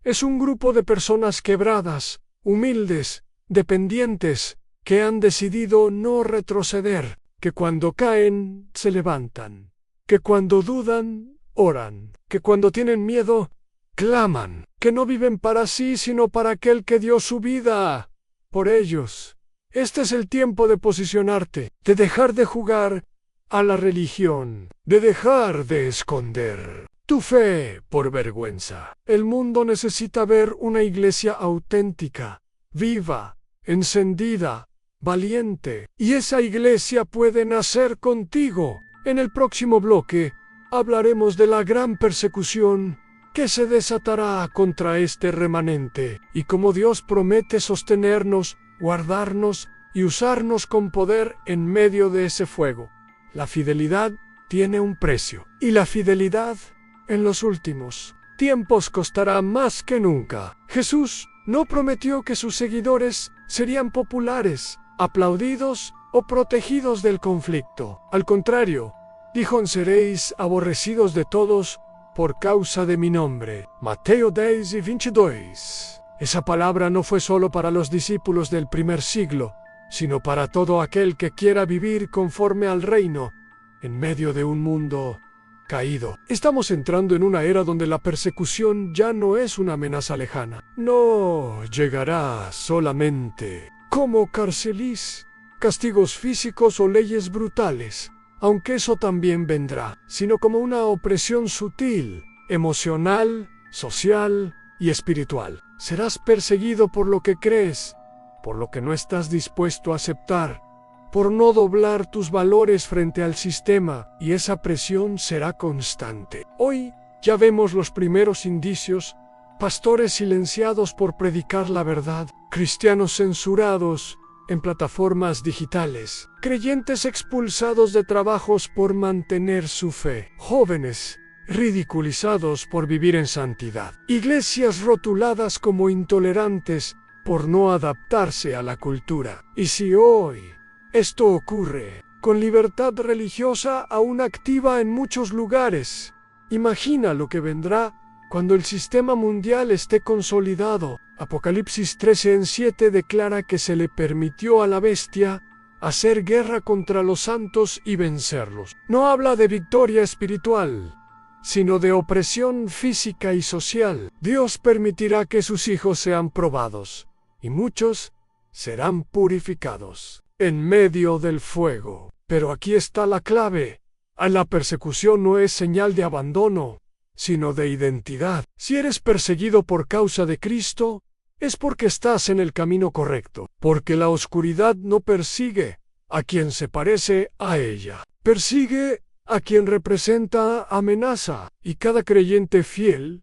Es un grupo de personas quebradas, humildes, dependientes, que han decidido no retroceder, que cuando caen se levantan, que cuando dudan oran, que cuando tienen miedo claman, que no viven para sí sino para aquel que dio su vida por ellos. Este es el tiempo de posicionarte, de dejar de jugar a la religión, de dejar de esconder tu fe por vergüenza. El mundo necesita ver una iglesia auténtica, viva, encendida, valiente, y esa iglesia puede nacer contigo. En el próximo bloque hablaremos de la gran persecución que se desatará contra este remanente y cómo Dios promete sostenernos, guardarnos y usarnos con poder en medio de ese fuego. La fidelidad tiene un precio, y la fidelidad en los últimos tiempos costará más que nunca. Jesús no prometió que sus seguidores serían populares, aplaudidos o protegidos del conflicto. Al contrario, dijo: seréis aborrecidos de todos por causa de mi nombre. Mateo 10:22. Esa palabra no fue solo para los discípulos del primer siglo, sino para todo aquel que quiera vivir conforme al reino, en medio de un mundo caído. Estamos entrando en una era donde la persecución ya no es una amenaza lejana. No llegará solamente como cárceles, castigos físicos o leyes brutales, aunque eso también vendrá, sino como una opresión sutil, emocional, social y espiritual. Serás perseguido por lo que crees, por lo que no estás dispuesto a aceptar, por no doblar tus valores frente al sistema, y esa presión será constante. Hoy ya vemos los primeros indicios: pastores silenciados por predicar la verdad, cristianos censurados en plataformas digitales, creyentes expulsados de trabajos por mantener su fe, jóvenes ridiculizados por vivir en santidad, iglesias rotuladas como intolerantes por no adaptarse a la cultura. Y si hoy esto ocurre con libertad religiosa aún activa en muchos lugares, imagina lo que vendrá cuando el sistema mundial esté consolidado. Apocalipsis 13:7 declara que se le permitió a la bestia hacer guerra contra los santos y vencerlos. No habla de victoria espiritual, sino de opresión física y social. Dios permitirá que sus hijos sean probados, y muchos serán purificados en medio del fuego. Pero aquí está la clave: la persecución no es señal de abandono, sino de identidad. Si eres perseguido por causa de Cristo, es porque estás en el camino correcto, porque la oscuridad no persigue a quien se parece a ella. persigue a quien representa amenaza, y cada creyente fiel,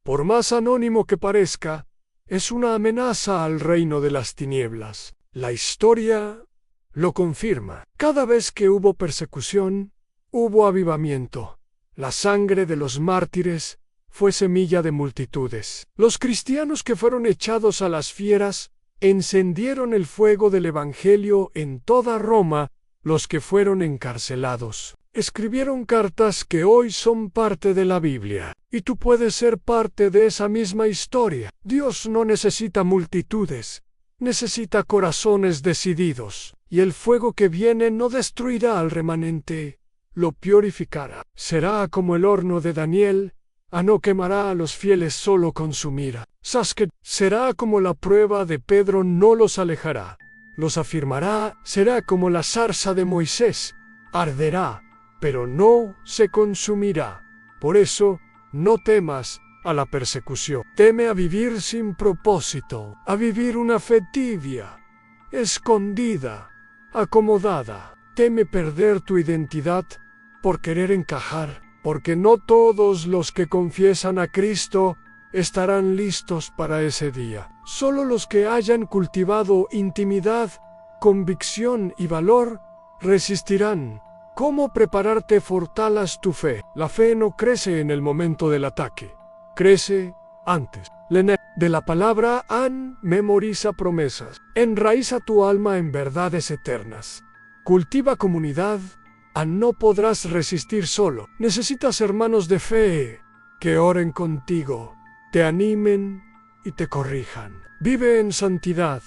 por más anónimo que parezca, es una amenaza al reino de las tinieblas. La historia lo confirma. Cada vez que hubo persecución, hubo avivamiento. La sangre de los mártires fue semilla de multitudes. Los cristianos que fueron echados a las fieras encendieron el fuego del Evangelio en toda Roma. Los que fueron encarcelados escribieron cartas que hoy son parte de la Biblia. Y tú puedes ser parte de esa misma historia. Dios no necesita multitudes, necesita corazones decididos. Y el fuego que viene no destruirá al remanente, lo purificará. Será como el horno de Daniel, no quemará a los fieles, solo consumirá. Sasket será como la prueba de Pedro, no los alejará. Los afirmará, será como la zarza de Moisés, arderá, pero no se consumirá. Por eso, no temas a la persecución. Teme a vivir sin propósito, a vivir una fe tibia, escondida, acomodada. Teme perder tu identidad por querer encajar, porque no todos los que confiesan a Cristo estarán listos para ese día. Solo los que hayan cultivado intimidad, convicción y valor resistirán. ¿Cómo prepararte? Fortalas tu fe. La fe no crece en el momento del ataque, crece antes. De la palabra memoriza promesas. Enraiza tu alma en verdades eternas. Cultiva comunidad. No podrás resistir solo. Necesitas hermanos de fe que oren contigo, te animen y te corrijan. Vive en santidad.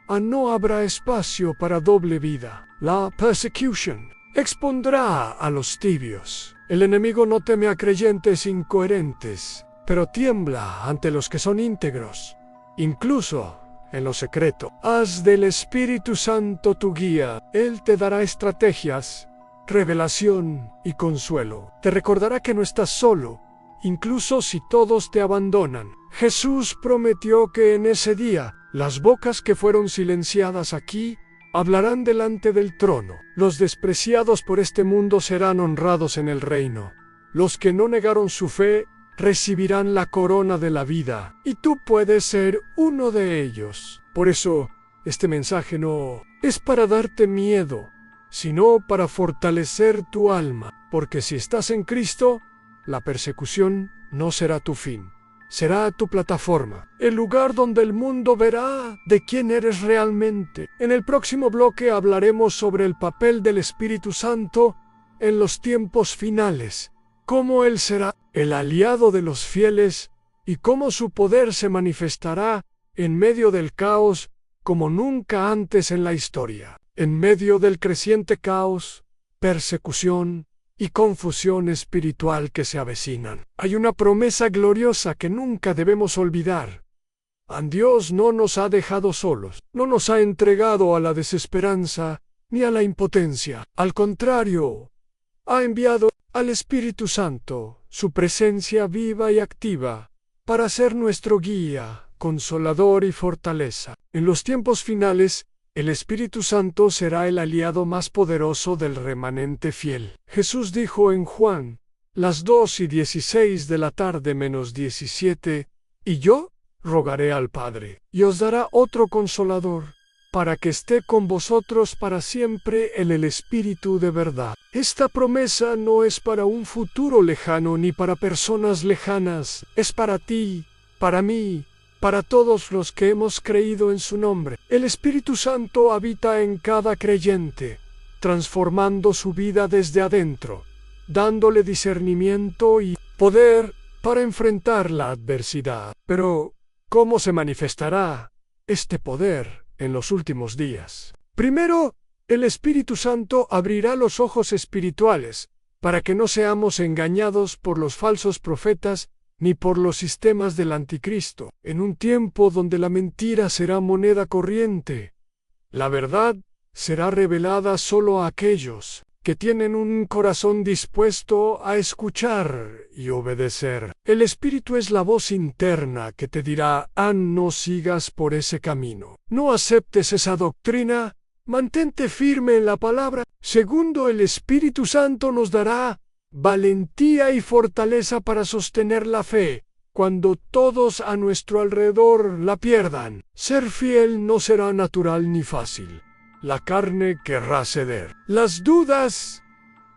No habrá espacio para doble vida. La persecution expondrá a los tibios. El enemigo no teme a creyentes incoherentes, pero tiembla ante los que son íntegros, incluso en lo secreto. Haz del Espíritu Santo tu guía. Él te dará estrategias, revelación y consuelo. Te recordará que no estás solo, incluso si todos te abandonan. Jesús prometió que en ese día, las bocas que fueron silenciadas aquí hablarán delante del trono. Los despreciados por este mundo serán honrados en el reino. Los que no negaron su fe recibirán la corona de la vida, y tú puedes ser uno de ellos. Por eso, este mensaje no es para darte miedo, sino para fortalecer tu alma, porque si estás en Cristo, la persecución no será tu fin, será tu plataforma, el lugar donde el mundo verá de quién eres realmente. En el próximo bloque hablaremos sobre el papel del Espíritu Santo en los tiempos finales, cómo Él será el aliado de los fieles y cómo su poder se manifestará en medio del caos como nunca antes en la historia. En medio del creciente caos, persecución y confusión espiritual que se avecinan, hay una promesa gloriosa que nunca debemos olvidar. Dios no nos ha dejado solos, no nos ha entregado a la desesperanza ni a la impotencia. Al contrario, ha enviado al Espíritu Santo, su presencia viva y activa, para ser nuestro guía, consolador y fortaleza. En los tiempos finales, el Espíritu Santo será el aliado más poderoso del remanente fiel. Jesús dijo en Juan, las 2:16 de la tarde menos 17, y yo rogaré al Padre, y os dará otro consolador, para que esté con vosotros para siempre, el Espíritu de verdad. Esta promesa no es para un futuro lejano ni para personas lejanas, es para ti, para mí, para todos los que hemos creído en su nombre. El Espíritu Santo habita en cada creyente, transformando su vida desde adentro, dándole discernimiento y poder para enfrentar la adversidad. Pero, ¿cómo se manifestará este poder en los últimos días? Primero, el Espíritu Santo abrirá los ojos espirituales para que no seamos engañados por los falsos profetas ni por los sistemas del anticristo. En un tiempo donde la mentira será moneda corriente, la verdad será revelada solo a aquellos que tienen un corazón dispuesto a escuchar y obedecer. El Espíritu es la voz interna que te dirá, no sigas por ese camino, no aceptes esa doctrina, Mantente firme en la palabra. Segundo, el Espíritu Santo nos dará valentía y fortaleza para sostener la fe cuando todos a nuestro alrededor la pierdan. Ser fiel no será natural ni fácil. La carne querrá ceder. Las dudas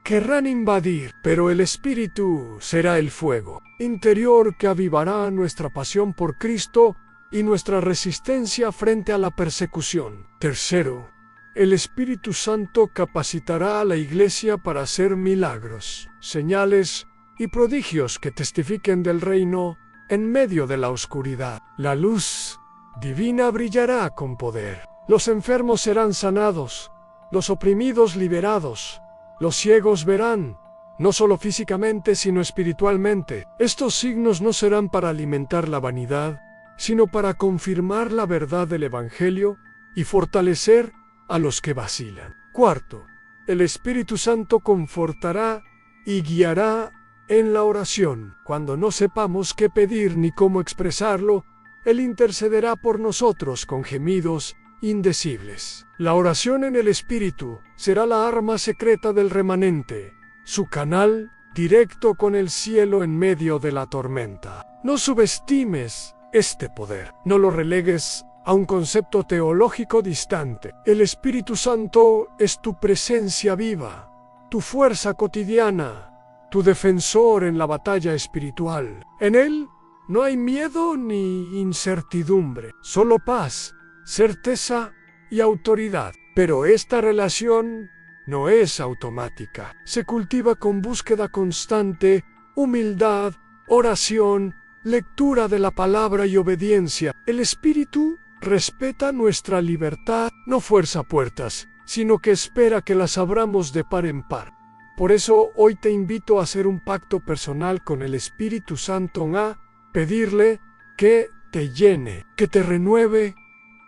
querrán invadir, pero el Espíritu será el fuego interior que avivará nuestra pasión por Cristo y nuestra resistencia frente a la persecución. Tercero, el Espíritu Santo capacitará a la Iglesia para hacer milagros, señales y prodigios que testifiquen del reino en medio de la oscuridad. La luz divina brillará con poder. Los enfermos serán sanados, los oprimidos liberados, los ciegos verán, no solo físicamente sino espiritualmente. Estos signos no serán para alimentar la vanidad, sino para confirmar la verdad del Evangelio y fortalecer a los que vacilan. Cuarto, el Espíritu Santo confortará y guiará en la oración. Cuando no sepamos qué pedir ni cómo expresarlo, Él intercederá por nosotros con gemidos indecibles. La oración en el Espíritu será la arma secreta del remanente, su canal directo con el cielo en medio de la tormenta. No subestimes este poder, no lo relegues a un concepto teológico distante. El Espíritu Santo es tu presencia viva, tu fuerza cotidiana, tu defensor en la batalla espiritual. En Él no hay miedo ni incertidumbre, solo paz, certeza y autoridad. Pero esta relación no es automática. Se cultiva con búsqueda constante, humildad, oración, lectura de la palabra y obediencia. El Espíritu respeta nuestra libertad, no fuerza puertas, sino que espera que las abramos de par en par. Por eso hoy te invito a hacer un pacto personal con el Espíritu Santo, a pedirle que te llene, que te renueve,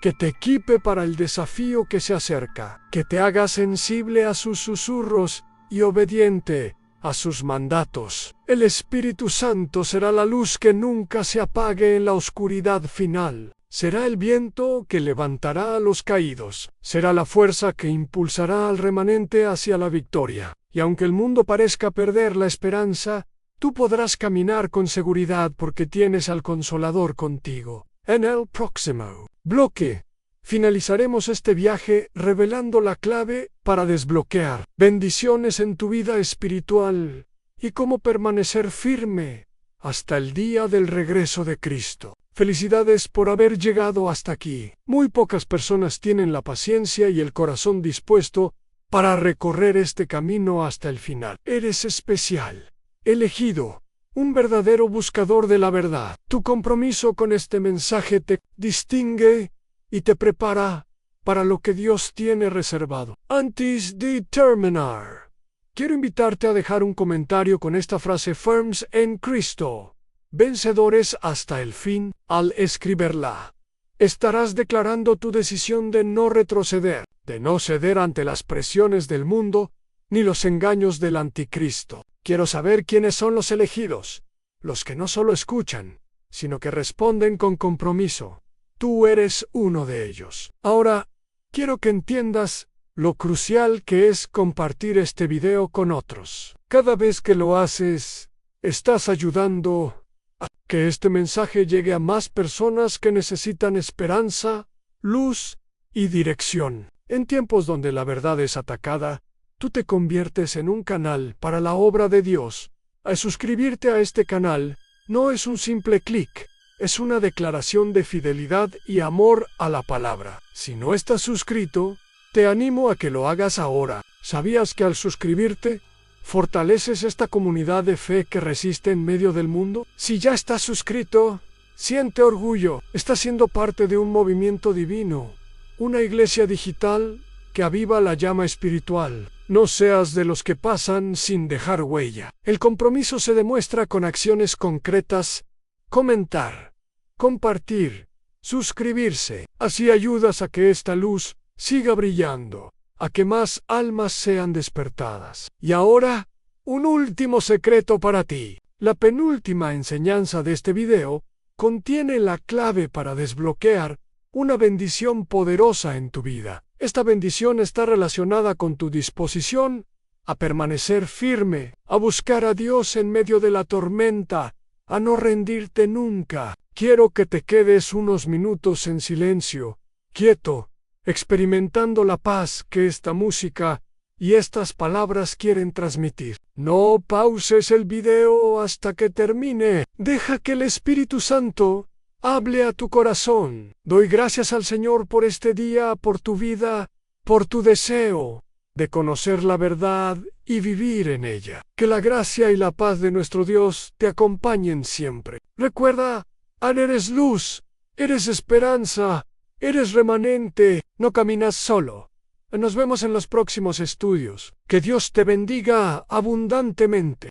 que te equipe para el desafío que se acerca, que te haga sensible a sus susurros y obediente a sus mandatos. El Espíritu Santo será la luz que nunca se apague en la oscuridad final. Será el viento que levantará a los caídos. Será la fuerza que impulsará al remanente hacia la victoria. Y aunque el mundo parezca perder la esperanza, tú podrás caminar con seguridad porque tienes al Consolador contigo. En el próximo bloque finalizaremos este viaje revelando la clave para desbloquear bendiciones en tu vida espiritual y cómo permanecer firme hasta el día del regreso de Cristo. Felicidades por haber llegado hasta aquí. Muy pocas personas tienen la paciencia y el corazón dispuesto para recorrer este camino hasta el final. Eres especial, elegido, un verdadero buscador de la verdad. Tu compromiso con este mensaje te distingue y te prepara para lo que Dios tiene reservado. Antes de terminar, quiero invitarte a dejar un comentario con esta frase: firmes en Cristo, vencedores hasta el fin. Al escribirla, estarás declarando tu decisión de no retroceder, de no ceder ante las presiones del mundo ni los engaños del anticristo. Quiero saber quiénes son los elegidos, los que no solo escuchan, sino que responden con compromiso. Tú eres uno de ellos. Ahora, quiero que entiendas lo crucial que es compartir este video con otros. Cada vez que lo haces, estás ayudando a que este mensaje llegue a más personas que necesitan esperanza, luz y dirección. En tiempos donde la verdad es atacada, tú te conviertes en un canal para la obra de Dios. Al suscribirte a este canal, no es un simple clic, es una declaración de fidelidad y amor a la palabra. Si no estás suscrito, te animo a que lo hagas ahora. ¿Sabías que al suscribirte, fortaleces esta comunidad de fe que resiste en medio del mundo? Si ya estás suscrito, siente orgullo. Estás siendo parte de un movimiento divino, una iglesia digital que aviva la llama espiritual. No seas de los que pasan sin dejar huella. El compromiso se demuestra con acciones concretas: comentar, compartir, suscribirse. Así ayudas a que esta luz siga brillando, a que más almas sean despertadas. Y ahora, un último secreto para ti. La penúltima enseñanza de este video contiene la clave para desbloquear una bendición poderosa en tu vida. Esta bendición está relacionada con tu disposición a permanecer firme, a buscar a Dios en medio de la tormenta, a no rendirte nunca. Quiero que te quedes unos minutos en silencio, quieto, experimentando la paz que esta música y estas palabras quieren transmitir. No pauses el video hasta que termine. Deja que el Espíritu Santo hable a tu corazón. Doy gracias al Señor por este día, por tu vida, por tu deseo de conocer la verdad y vivir en ella. Que la gracia y la paz de nuestro Dios te acompañen siempre. Recuerda, eres luz, eres esperanza, eres remanente, no caminas solo. Nos vemos en los próximos estudios. Que Dios te bendiga abundantemente.